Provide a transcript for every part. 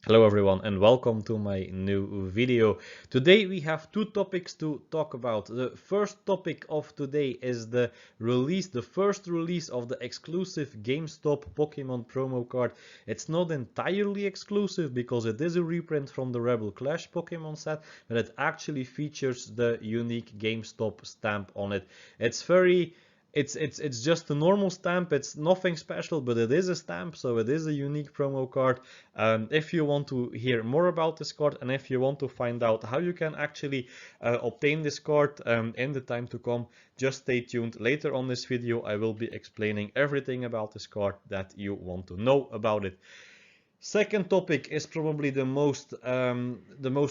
Hello everyone and welcome to my new video. Today we have two topics to talk about. The first topic of today is the first release of the exclusive GameStop Pokémon promo card. It's not entirely exclusive because it is a reprint from the Rebel Clash Pokémon set, but it actually features the unique GameStop stamp on it. It's just a normal stamp. It's nothing special, but it is a stamp, so it is a unique promo card. If you want to hear more about this card and if you want to find out how you can actually obtain this card in the time to come, just stay tuned. Later on this video, I will be explaining everything about this card that you want to know about it. Second topic is probably the most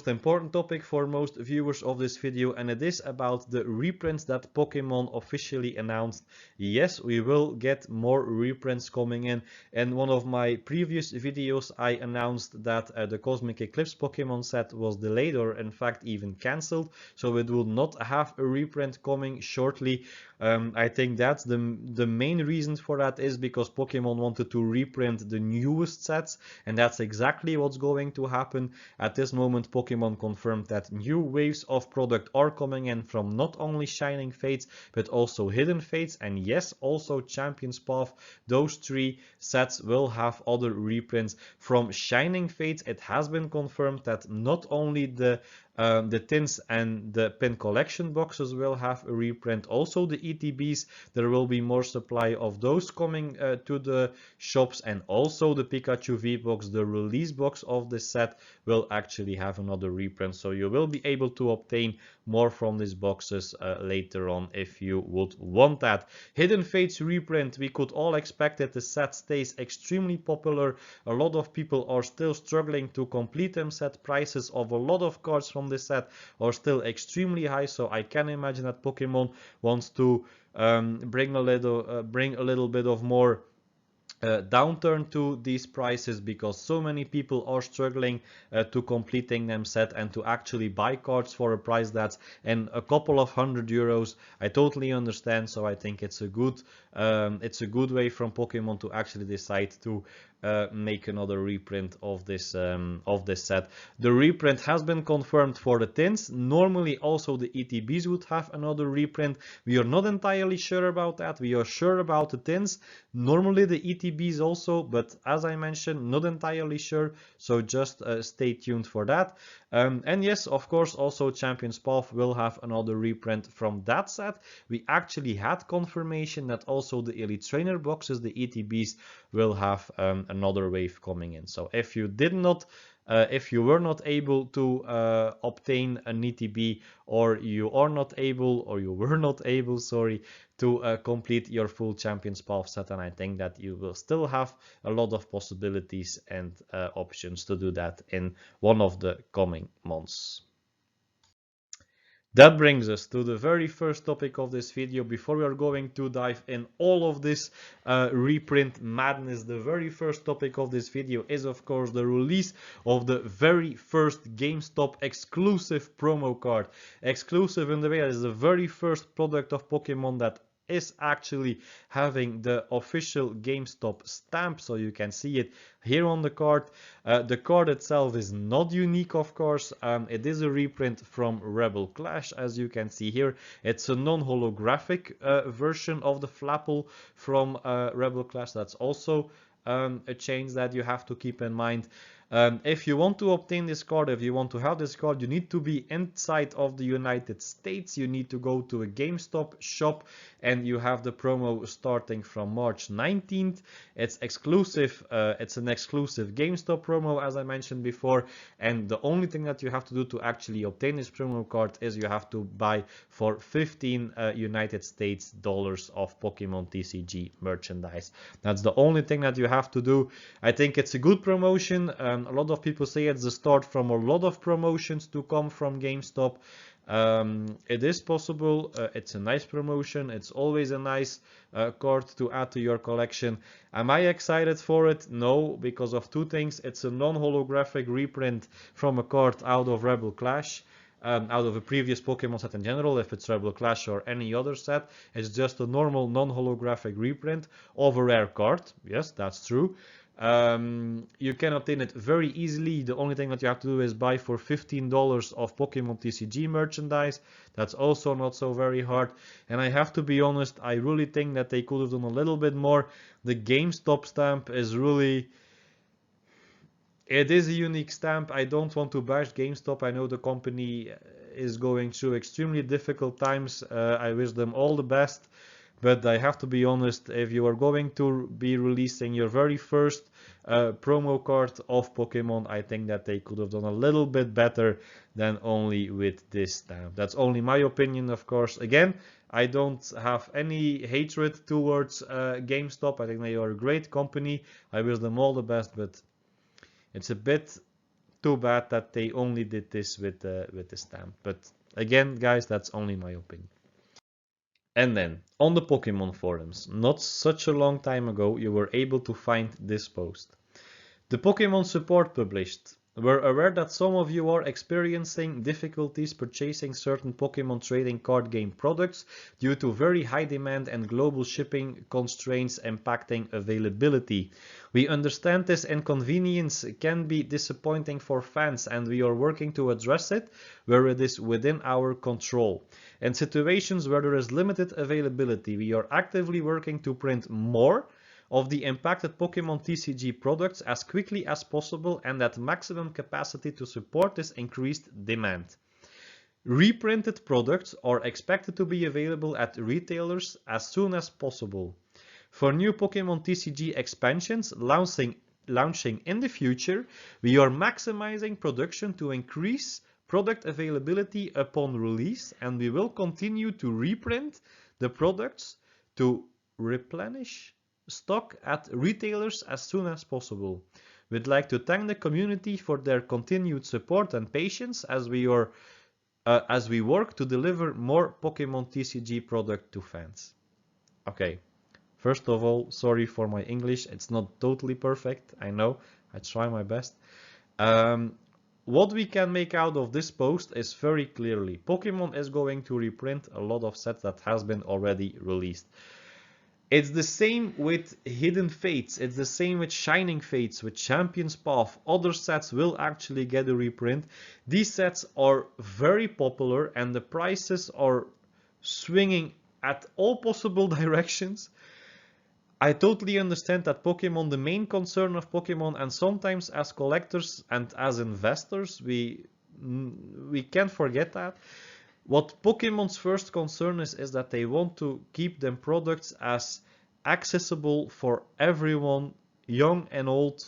important topic for most viewers of this video, and it is about the reprints that Pokemon officially announced. Yes, we will get more reprints coming in. In one of my previous videos, I announced that the Cosmic Eclipse Pokemon set was delayed or in fact even cancelled, so it will not have a reprint coming shortly. I think that's the main reason for that is because Pokemon wanted to reprint the newest sets, and that's exactly what's going to happen. At this moment, Pokemon confirmed that new waves of product are coming in from not only Shining Fates, but also Hidden Fates, and yes, also Champion's Path. Those three sets will have other reprints. From Shining Fates, it has been confirmed that not only the tins and the pin collection boxes will have a reprint. Also the ETBs, there will be more supply of those coming to the shops, and also the Pikachu V box, the release box of this set, will actually have another reprint. So you will be able to obtain more from these boxes later on if you would want that. Hidden Fates reprint, we could all expect that the set stays extremely popular. A lot of people are still struggling to complete them. Set prices of a lot of cards from this set are still extremely high, so I can imagine that Pokemon wants to bring a little bit of more downturn to these prices, because so many people are struggling to completing them set and to actually buy cards for a price that's in a couple of €100. I totally understand, so I think it's a good way from Pokemon to actually decide to make another reprint of this set. The reprint has been confirmed for the tins. Normally also the ETBs would have another reprint. We are not entirely sure about that. We are sure about the tins. Normally the ETBs also, but as I mentioned, not entirely sure. So just stay tuned for that. And yes, of course, also Champion's Path will have another reprint from that set. We actually had confirmation that also the Elite Trainer boxes, the ETBs, will have another wave coming in. So if you were not able to obtain an ETB, or you were not able, sorry, to complete your full Champions Path set, and I think that you will still have a lot of possibilities and options to do that in one of the coming months. That brings us to the very first topic of this video. Before we are going to dive in all of this reprint madness, the very first topic of this video is of course the release of the very first GameStop exclusive promo card. Exclusive in the way that is the very first product of Pokemon that is actually having the official GameStop stamp, so you can see it here on the card. The card itself is not unique, of course. It is a reprint from Rebel Clash, as you can see here. It's a non-holographic version of the Flapple from Rebel Clash. That's also a change that you have to keep in mind. If you want to obtain this card, if you want to have this card, you need to be inside of the United States. You need to go to a GameStop shop, and you have the promo starting from March 19th. It's exclusive. It's an exclusive GameStop promo, as I mentioned before. And the only thing that you have to do to actually obtain this promo card is you have to buy for 15 United States dollars of Pokemon TCG merchandise. That's the only thing that you have to do. I think it's a good promotion. A lot of people say it's the start from a lot of promotions to come from GameStop. It is possible. It's a nice promotion. It's always a nice card to add to your collection. Am I excited for it? No, because of two things. It's a non-holographic reprint from a card out of Rebel Clash. Out of a previous Pokemon set in general, if it's Rebel Clash or any other set. It's just a normal non-holographic reprint of a rare card. Yes, that's true. You can obtain it very easily. The only thing that you have to do is buy for $15 of Pokemon TCG merchandise. That's also not so very hard. And I have to be honest, I really think that they could have done a little bit more. The GameStop stamp is really... It is a unique stamp. I don't want to bash GameStop. I know the company is going through extremely difficult times. I wish them all the best. But I have to be honest, if you are going to be releasing your very first promo card of Pokemon, I think that they could have done a little bit better than only with this stamp. That's only my opinion, of course. Again, I don't have any hatred towards GameStop. I think they are a great company. I wish them all the best, but it's a bit too bad that they only did this with the stamp. But again, guys, that's only my opinion. And then, on the Pokemon forums, not such a long time ago, you were able to find this post. The Pokemon support published. We're aware that some of you are experiencing difficulties purchasing certain Pokemon trading card game products due to very high demand and global shipping constraints impacting availability. We understand this inconvenience can be disappointing for fans, and we are working to address it where it is within our control. In situations where there is limited availability, we are actively working to print more of the impacted Pokemon TCG products as quickly as possible and at maximum capacity to support this increased demand. Reprinted products are expected to be available at retailers as soon as possible. For new Pokemon TCG expansions launching in the future, we are maximizing production to increase product availability upon release, and we will continue to reprint the products to replenish stock at retailers as soon as possible. We'd like to thank the community for their continued support and patience as we work to deliver more Pokemon TCG product to fans. Okay, first of all, sorry for my English. It's not totally perfect. I know. I try my best. What we can make out of this post is very clearly Pokemon is going to reprint a lot of sets that has been already released. It's the same with Hidden Fates, it's the same with Shining Fates, with Champion's Path. Other sets will actually get a reprint. These sets are very popular and the prices are swinging at all possible directions. I totally understand that Pokemon, the main concern of Pokemon, and sometimes as collectors and as investors, we can't forget that. What Pokemon's first concern is that they want to keep them products as accessible for everyone, young and old,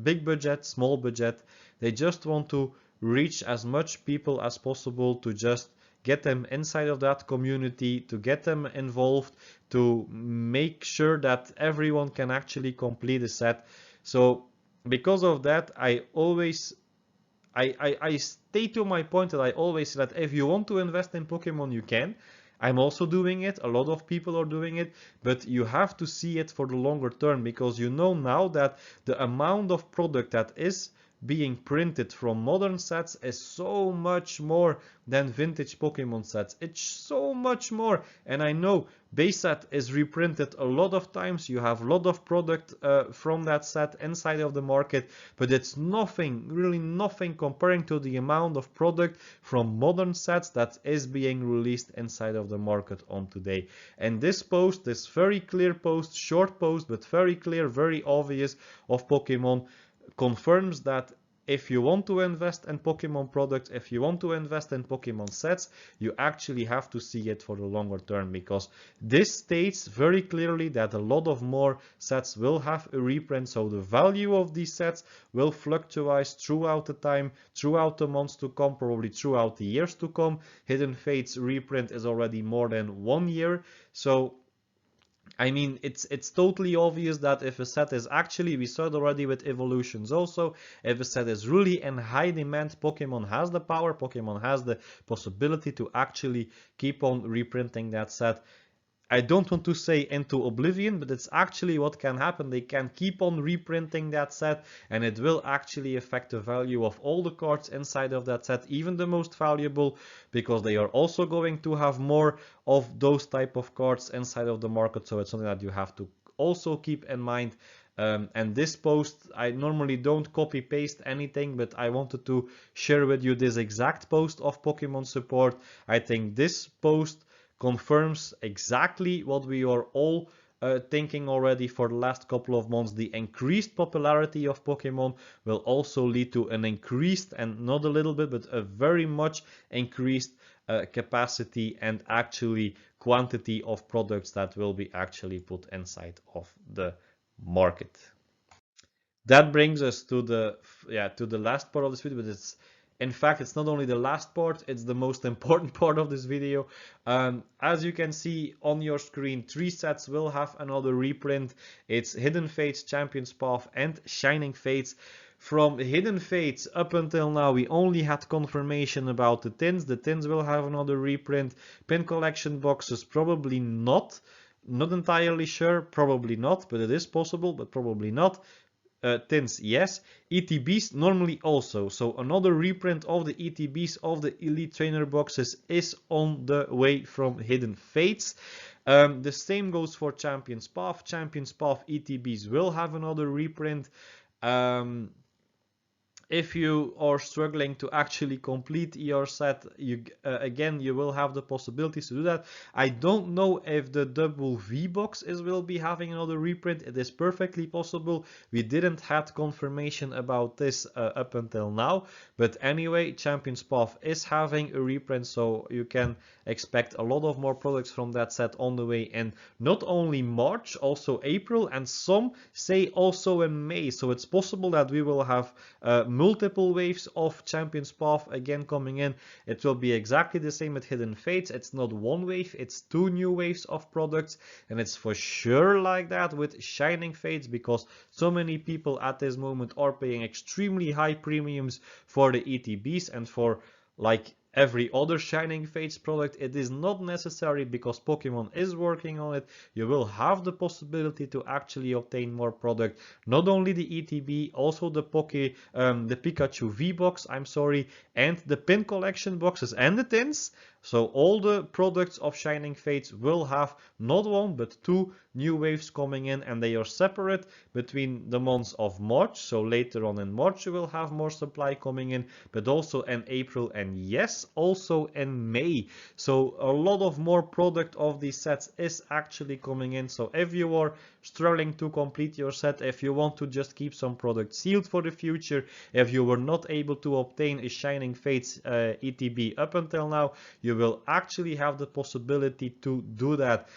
big budget, small budget. They just want to reach as much people as possible to just get them inside of that community, to get them involved, to make sure that everyone can actually complete a set. So because of that, I stay to my point that I always say that if you want to invest in Pokemon, you can. I'm also doing it. A lot of people are doing it, but you have to see it for the longer term because you know now that the amount of product that is being printed from modern sets is so much more than vintage Pokemon sets. It's so much more. And I know base set is reprinted a lot of times. You have a lot of product from that set inside of the market, but it's nothing, really nothing comparing to the amount of product from modern sets that is being released inside of the market on today. And this post, this very clear post, short post, but very clear, very obvious of Pokemon, confirms that if you want to invest in Pokemon products, if you want to invest in Pokemon sets, you actually have to see it for the longer term because this states very clearly that a lot of more sets will have a reprint, so the value of these sets will fluctuate throughout the time, throughout the months to come, probably throughout the years to come. Hidden Fates reprint is already more than 1 year, so I mean, it's totally obvious that if a set is actually, we saw it already with evolutions also, if a set is really in high demand, Pokemon has the power, Pokemon has the possibility to actually keep on reprinting that set. I don't want to say into oblivion, but it's actually what can happen. They can keep on reprinting that set and it will actually affect the value of all the cards inside of that set, even the most valuable, because they are also going to have more of those type of cards inside of the market. So it's something that you have to also keep in mind. And this post, I normally don't copy paste anything, but I wanted to share with you this exact post of Pokemon support. I think this post confirms exactly what we are all thinking already for the last couple of months. The increased popularity of Pokemon will also lead to an increased, and not a little bit, but a very much increased capacity and actually quantity of products that will be actually put inside of the market. That brings us to the last part of this video, but it's in fact it's not only the last part, it's the most important part of this video. As you can see on your screen, 3 sets will have another reprint. It's Hidden Fates, Champion's Path, and Shining Fates. From Hidden Fates up until now, we only had confirmation about the tins. The tins will have another reprint. Pin collection boxes, probably not. Not entirely sure, probably not, but it is possible, but probably not. Tins, yes. ETBs normally also. So another reprint of the ETBs of the Elite Trainer boxes is on the way from Hidden Fates. The same goes for Champion's Path. Champion's Path ETBs will have another reprint. If you are struggling to actually complete your set, again, you will have the possibilities to do that. I don't know if the double V box will be having another reprint. It is perfectly possible. We didn't have confirmation about this up until now. But anyway, Champion's Path is having a reprint, so you can expect a lot of more products from that set on the way in not only March, also April, and some say also in May. So it's possible that we will have multiple waves of Champion's Path again coming in. It will be exactly the same with Hidden Fates. It's not one wave, it's 2 new waves of products, and it's for sure like that with Shining Fates, because so many people at this moment are paying extremely high premiums for the ETBs, and for like every other Shining Fates product, it is not necessary because Pokemon is working on it. You will have the possibility to actually obtain more product. Not only the ETB, also the Pikachu V box, I'm sorry, and the pin collection boxes and the tins. So all the products of Shining Fates will have not 1 but 2 new waves coming in, and they are separate between the months of March. So later on in March you will have more supply coming in, but also in April, and yes, also in May. So a lot of more product of these sets is actually coming in. So if you are struggling to complete your set, if you want to just keep some product sealed for the future, if you were not able to obtain a Shining Fates ETB up until now, you will actually have the possibility to do that.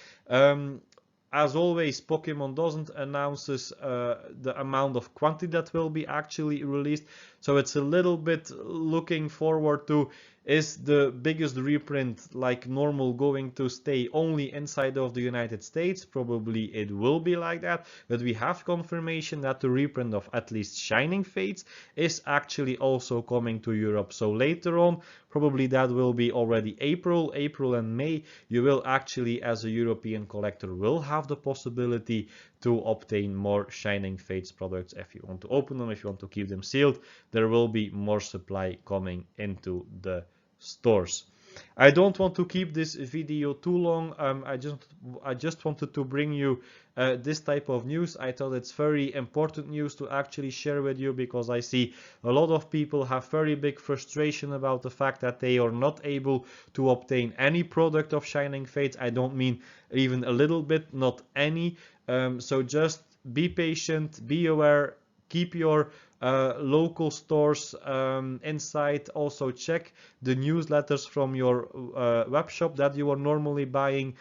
As always, Pokemon doesn't announce the amount of quantity that will be actually released, so it's a little bit looking forward to, is the biggest reprint like normal going to stay only inside of the United States? Probably it will be like that, but we have confirmation that the reprint of at least Shining Fates is actually also coming to Europe. So later on, probably that will be already April and May, you will actually, as a European collector, will have the possibility to obtain more Shining Fates products. If you want to open them, if you want to keep them sealed, there will be more supply coming into the stores. I don't want to keep this video too long. I just wanted to bring you this type of news. I thought it's very important news to actually share with you, because I see a lot of people have very big frustration about the fact that they are not able to obtain any product of Shining Fates. I don't mean even a little bit, not any. So just be patient, be aware, keep your local stores inside. Also check the newsletters from your web shop that you are normally buying.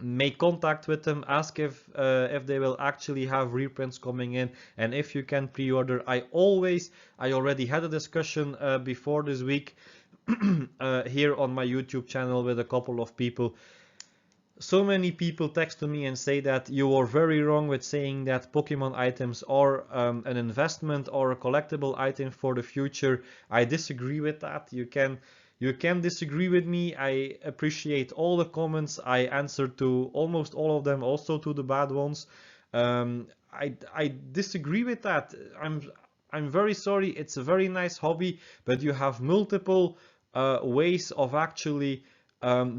Make contact with them, ask if they will actually have reprints coming in, and if you can pre-order. I already had a discussion before this week here on my YouTube channel with a couple of people. So many people text to me and say that you are very wrong with saying that Pokemon items are an investment or a collectible item for the future. I disagree with that. You can disagree with me. I appreciate all the comments. I answered to almost all of them, also to the bad ones. I disagree with that. I'm very sorry. It's a very nice hobby, but you have multiple ways of actually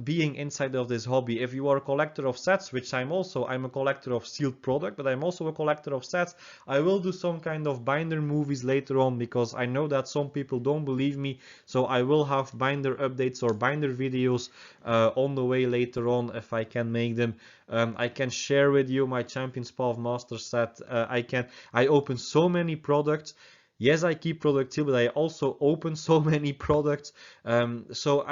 being inside of this hobby. If you are a collector of sets, which I'm a collector of sealed product, but I'm also a collector of sets. I will do some kind of binder movies later on, because I know that some people don't believe me. So I will have binder updates or binder videos on the way later on, if I can make them. I can share with you my Champions Path Master set. I open so many products. Yes, I keep product seal, but I also open so many products. So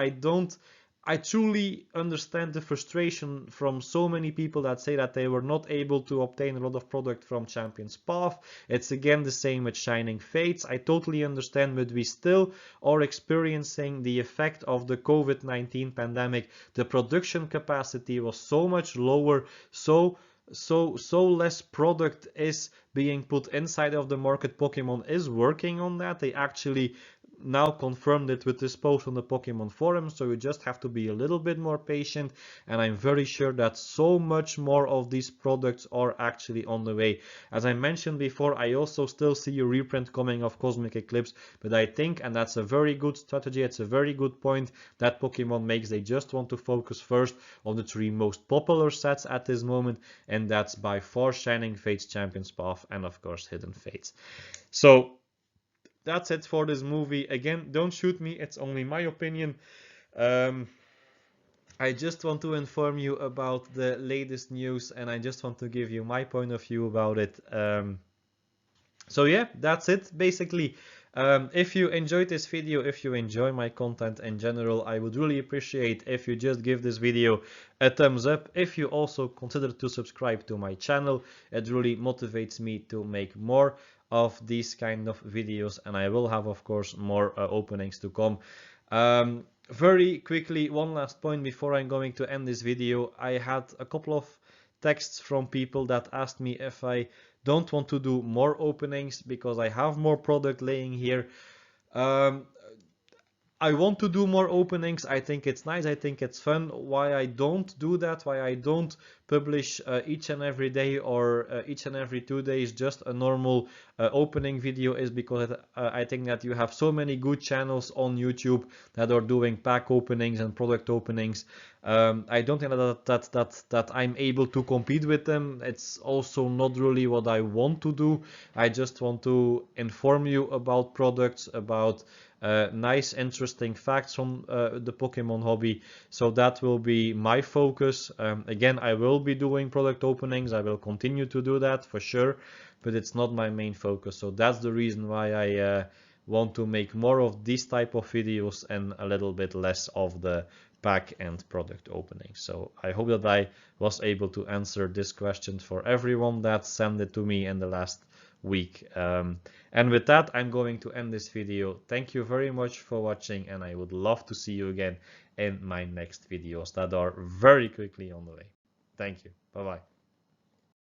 I truly understand the frustration from so many people that say that they were not able to obtain a lot of product from Champions Path. It's again the same with Shining Fates. I totally understand, but we still are experiencing the effect of the COVID-19 pandemic. The production capacity was so much lower, so less product is being put inside of the market. Pokemon is working on that. They actually now confirmed it with this post on the Pokemon forum, so you just have to be a little bit more patient, and I'm very sure that so much more of these products are actually on the way. As I mentioned before, I also still see a reprint coming of Cosmic Eclipse, but I think, and that's a very good strategy, it's a very good point that Pokemon makes, they just want to focus first on the 3 most popular sets at this moment, and that's by far Shining Fates, Champions Path, and of course Hidden Fates. So that's it for this movie. Again, don't shoot me, it's only my opinion. I just want to inform you about the latest news, and I just want to give you my point of view about it. So yeah, that's it basically. If you enjoyed this video, if you enjoy my content in general, I would really appreciate if you just give this video a thumbs up. If you also consider to subscribe to my channel, it really motivates me to make more of these kind of videos, and I will have, of course, more openings to come. Very quickly, one last point before I'm going to end this video. I had a couple of texts from people that asked me if I don't want to do more openings because I have more product laying here. I want to do more openings. I think it's nice. I think it's fun. Why I don't do that, why I don't publish each and every day or each and every 2 days just a normal opening video, is because I think that you have so many good channels on YouTube that are doing pack openings and product openings. I don't think that I'm able to compete with them. It's also not really what I want to do. I just want to inform you about products, about nice interesting facts from the Pokemon hobby. So that will be my focus. Again, I will be doing product openings. I will continue to do that for sure, but it's not my main focus. So that's the reason why I want to make more of these type of videos and a little bit less of the pack and product opening. So I hope that I was able to answer this question for everyone that sent it to me in the last week. And with that, I'm going to end this video. Thank you very much for watching, and I would love to see you again in my next videos that are very quickly on the way. Thank you. Bye bye.